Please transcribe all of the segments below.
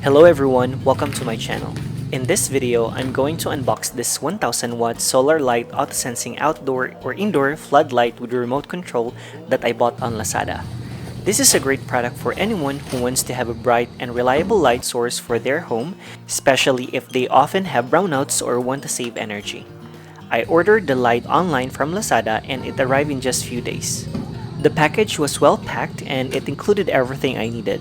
Hello everyone, welcome to my channel. In this video, I'm going to unbox this 1000 watt solar light auto-sensing outdoor or indoor floodlight with remote control that I bought on Lazada. This is a great product for anyone who wants to have a bright and reliable light source for their home, especially if they often have brownouts or want to save energy. I ordered the light online from Lazada and it arrived in just few days. The package was well packed and it included everything I needed.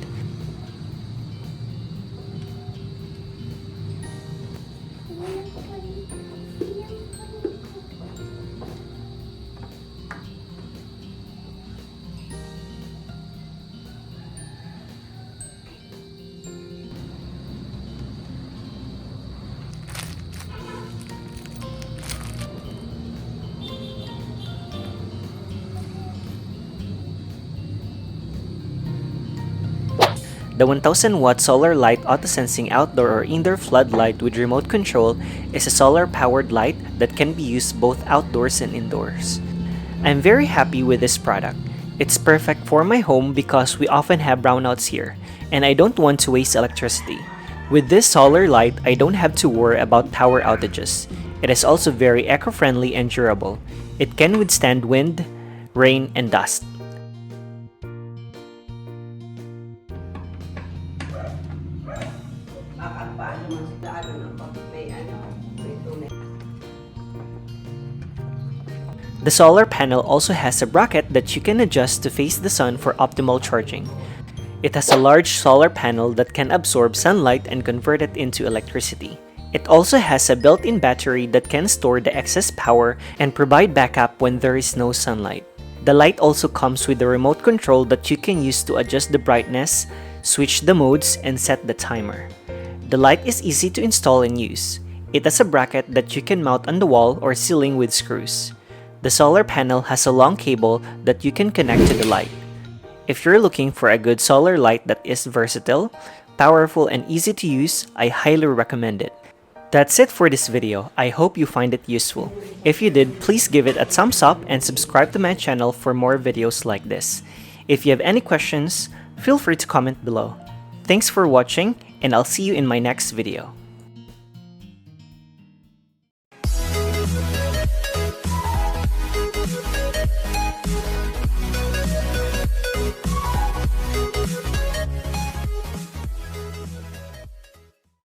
The 1000 watt solar light auto-sensing outdoor or indoor floodlight with remote control is a solar powered light that can be used both outdoors and indoors. I'm very happy with this product. It's perfect for my home because we often have brownouts here and I don't want to waste electricity. With this solar light, I don't have to worry about power outages. It is also very eco-friendly and durable. It can withstand wind, rain, and dust. The solar panel also has a bracket that you can adjust to face the sun for optimal charging. It has a large solar panel that can absorb sunlight and convert it into electricity. It also has a built-in battery that can store the excess power and provide backup when there is no sunlight. The light also comes with a remote control that you can use to adjust the brightness, switch the modes, and set the timer. The light is easy to install and use. It has a bracket that you can mount on the wall or ceiling with screws. The solar panel has a long cable that you can connect to the light. If you're looking for a good solar light that is versatile, powerful, and easy to use, I highly recommend it. That's it for this video. I hope you find it useful. If you did, please give it a thumbs up and subscribe to my channel for more videos like this. If you have any questions, feel free to comment below. Thanks for watching, and I'll see you in my next video.